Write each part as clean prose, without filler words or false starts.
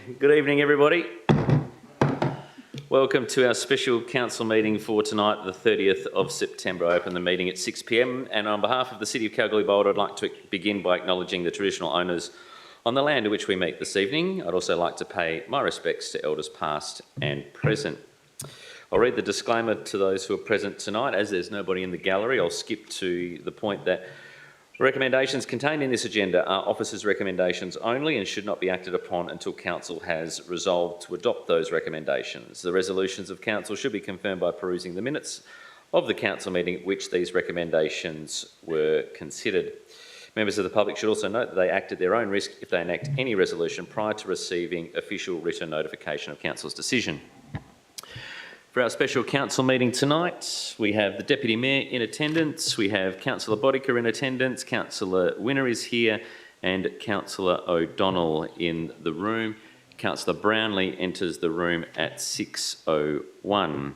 Good evening, everybody. Welcome to our special council meeting for tonight, the 30th of September. I open the meeting at 6 p.m, and on behalf of the City of Kalgoorlie-Boulder, I'd like to begin by acknowledging the traditional owners on the land in which we meet this evening. I'd also like to pay my respects to elders past and present. I'll read the disclaimer to those who are present tonight. As there's nobody in the gallery, I'll skip to the point that recommendations contained in this agenda are officers' recommendations only and should not be acted upon until Council has resolved to adopt those recommendations. The resolutions of Council should be confirmed by perusing the minutes of the Council meeting at which these recommendations were considered. Members of the public should also note that they act at their own risk if they enact any resolution prior to receiving official written notification of Council's decision. For our special council meeting tonight, we have the Deputy Mayor in attendance, we have Councillor Bodica in attendance, Councillor Winner is here, and Councillor O'Donnell in the room. Councillor Brownlee enters the room at 6:01.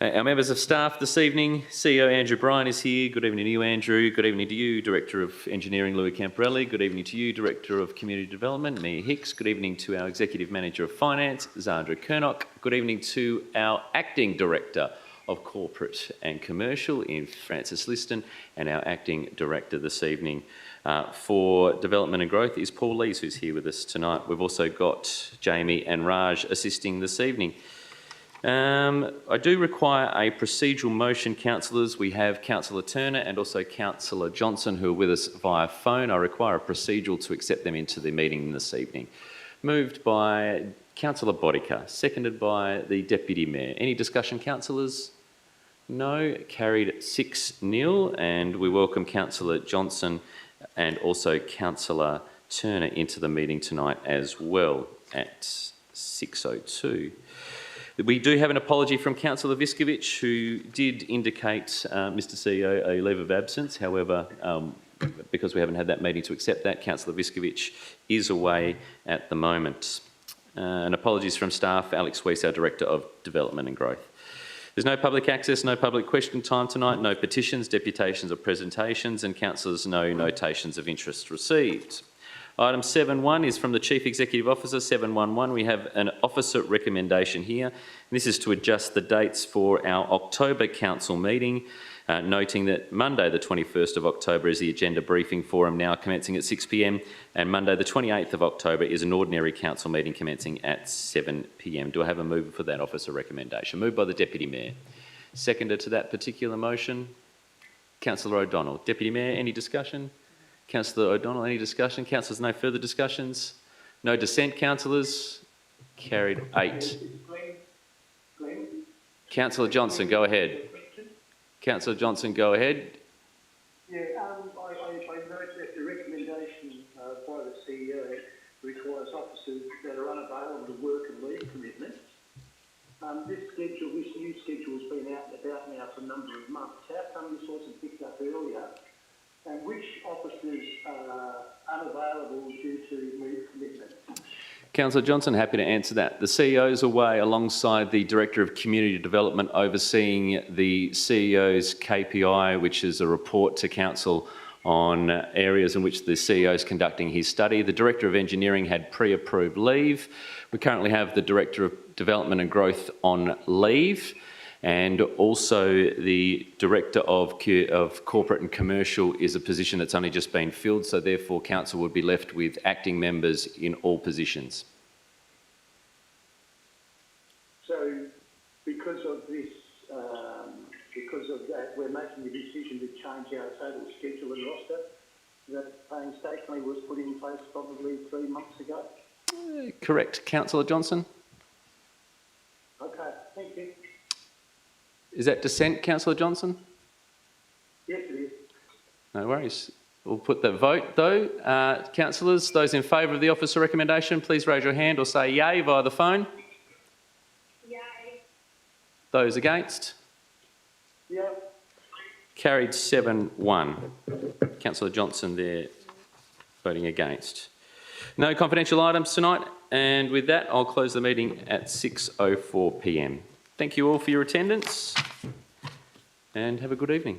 Our members of staff this evening, CEO Andrew Bryan is here. Good evening to you, Andrew. Good evening to you, Director of Engineering Louis Camporelli. Good evening to you, Director of Community Development Mia Hicks. Good evening to our Executive Manager of Finance, Zandra Kernock. Good evening to our Acting Director of Corporate and Commercial in Francis Liston, and our Acting Director this evening for Development and Growth is Paul Lees, who's here with us tonight. We've also got Jamie and Raj assisting this evening. I do require a procedural motion, councillors. We have Councillor Turner and also Councillor Johnson who are with us via phone. I require a procedural to accept them into the meeting this evening. Moved by Councillor Bodica, seconded by the Deputy Mayor. Any discussion, councillors? No. Carried 6-0, and we welcome Councillor Johnson and also Councillor Turner into the meeting tonight as well at 6:02. We do have an apology from Councillor Viskovich, who did indicate, Mr CEO, a leave of absence. However, because we haven't had that meeting to accept that, Councillor Viskovich is away at the moment. And apologies from staff, Alex Weiss, our Director of Development and Growth. There's no public access, no public question time tonight, no petitions, deputations or presentations, and councillors, no notations of interest received. Item 7.1 is from the Chief Executive Officer. 7.1.1, we have an officer recommendation here. This is to adjust the dates for our October Council meeting, noting that Monday the 21st of October is the agenda briefing forum now commencing at 6 p.m, and Monday the 28th of October is an ordinary Council meeting commencing at 7 p.m. Do I have a mover for that officer recommendation? Moved by the Deputy Mayor. Seconder to that particular motion, Councillor O'Donnell. Deputy Mayor, any discussion? Councillor O'Donnell, any discussion? Councillors, no further discussions? No dissent, councillors? Carried 8. Councillor Johnson, go ahead. Councillor Johnson, go ahead. Yeah, I note that the recommendation by the CEO requires officers that are unavailable to work and leave commitments. This new schedule has been out and about now for a number of months. How come this wasn't picked up earlier? And which officers are unavailable due to leave commitments? Councillor Johnson, happy to answer that. The CEO is away alongside the Director of Community Development overseeing the CEO's KPI, which is a report to Council on areas in which the CEO is conducting his study. The Director of Engineering had pre-approved leave. We currently have the Director of Development and Growth on leave, and also the Director of Corporate and Commercial is a position that's only just been filled, so therefore Council would be left with acting members in all positions. So because of this, because of that, we're making the decision to change our total schedule and roster that painstakingly was put in place probably 3 months ago? Correct. Councillor Johnson? Okay, thank you. Is that dissent, Councillor Johnson? Yes, it is. No worries. We'll put the vote though. Councillors, those in favour of the officer recommendation, please raise your hand or say yay via the phone. Yay. Those against? Yeah. Carried 7-1. Councillor Johnson there voting against. No confidential items tonight, and with that I'll close the meeting at 6:04 p.m. Thank you all for your attendance and have a good evening.